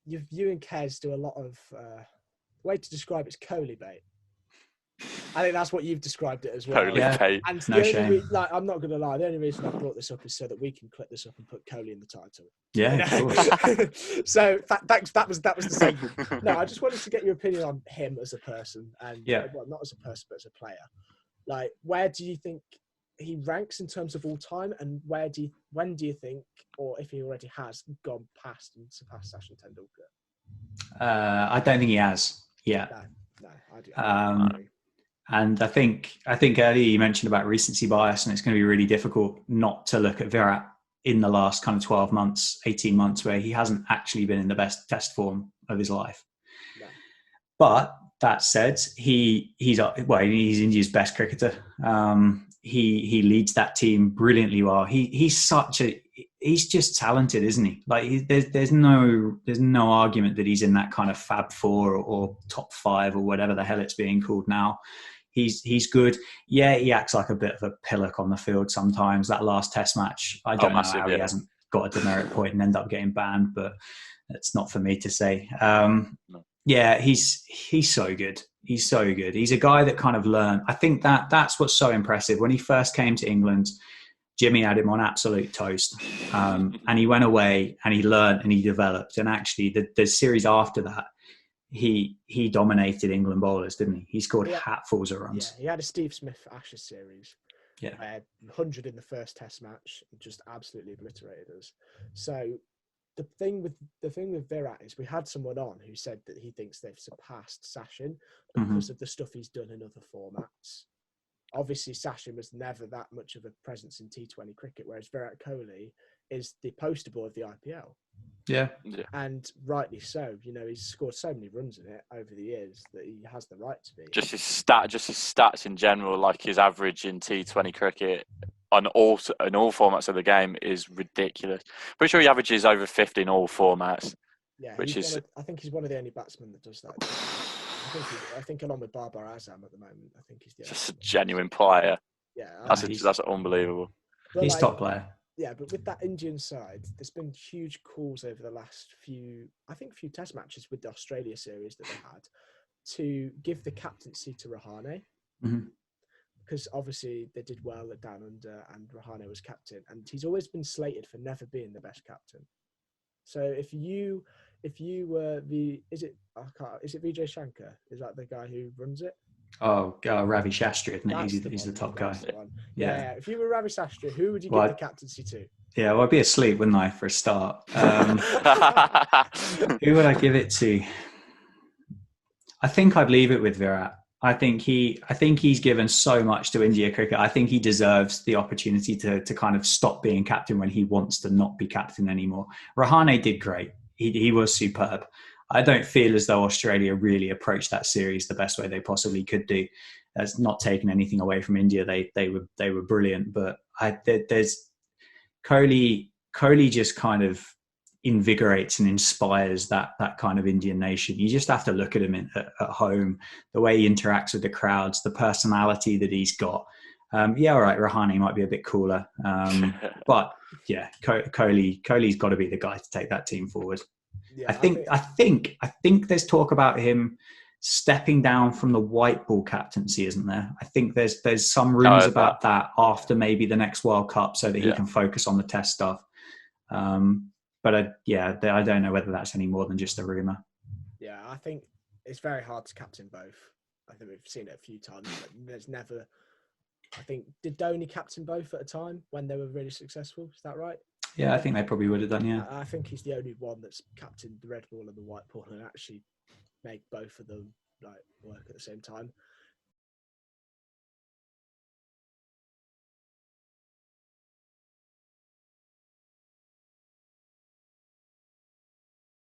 you and Kez do a lot of way to describe it's Kohli bait. I think that's what you've described it as well. Kohli bait. And No shame. I'm not going to lie. The only reason I brought this up is so that we can clip this up and put Kohli in the title. Yeah, of course. So thanks. That was the segment. No, I just wanted to get your opinion on him as a person, and well, not as a person, but as a player. Like, where do you think he ranks in terms of all time, and when do you think, or if he already has, gone past and surpassed Sachin Tendulkar? I don't think he has. Yeah. No, I do. I agree. And I think earlier you mentioned about recency bias, and it's going to be really difficult not to look at Virat in the last kind of 12 months, 18 months, where he hasn't actually been in the best test form of his life. No. But that said, he's India's best cricketer. He leads that team brilliantly well. He's just talented, isn't he? Like there's no argument that he's in that kind of Fab Four or top five or whatever the hell it's being called now. He's good. Yeah, he acts like a bit of a pillock on the field sometimes. That last Test match, I don't know how he hasn't got a demerit point and end up getting banned, but it's not for me to say. Yeah, he's so good. He's so good. He's a guy that kind of learned. I think that's what's so impressive. When he first came to England, Jimmy had him on absolute toast, and he went away and he learned and he developed. And actually, the series after that, he dominated England bowlers, didn't he? He scored hatfuls of runs. Yeah, he had a Steve Smith Ashes series. Yeah, 100 in the first Test match, and just absolutely obliterated us. So the thing with Virat is we had someone on who said that he thinks they've surpassed Sachin because of the stuff he's done in other formats. Obviously, Sachin was never that much of a presence in T20 cricket, whereas Virat Kohli is the poster boy of the IPL. Yeah. And rightly so. You know, he's scored so many runs in it over the years that he has the right to be. Just his stats in general, like his average in T20 cricket on all formats of the game is ridiculous. Pretty sure he averages over 50 in all formats. Yeah, I think he's one of the only batsmen that does that. I think along with Babar Azam at the moment, I think he's just a genuine player. Yeah, that's unbelievable. But he's top player. Yeah, but with that Indian side, there's been huge calls over the last few Test matches with the Australia series that they had to give the captaincy to Rahane. Mm-hmm. Because obviously they did well at Down Under and Rahane was captain, and he's always been slated for never being the best captain. So if you were is it Vijay Shankar? Is that the guy who runs it? Oh, Ravi Shastri, isn't it? He's the top guy. Yeah. If you were Ravi Shastri, who would you give the captaincy to? Yeah, well, I'd be asleep, wouldn't I, for a start? Who would I give it to? I think I'd leave it with Virat. I think he's given so much to India cricket. I think he deserves the opportunity to kind of stop being captain when he wants to not be captain anymore. Rahane did great. He was superb. I don't feel as though Australia really approached that series the best way they possibly could do. That's not taking anything away from India. They were brilliant, but there's Kohli just kind of invigorates and inspires that kind of Indian nation. You just have to look at him at home, the way he interacts with the crowds, the personality that he's got. All right, Rahane might be a bit cooler, but yeah, Kohli's got to be the guy to take that team forward. Yeah, I think there's talk about him stepping down from the white ball captaincy, isn't there? I think there's some rumours about that after maybe the next World Cup, so that he can focus on the Test stuff. But I don't know whether that's any more than just a rumour. Yeah, I think it's very hard to captain both. I think we've seen it a few times, but there's never. I think, did Dhoni captain both at a time when they were really successful? Is that right? Yeah, I think they probably would have done, yeah. I think he's the only one that's captained the red ball and the white ball and actually made both of them work at the same time.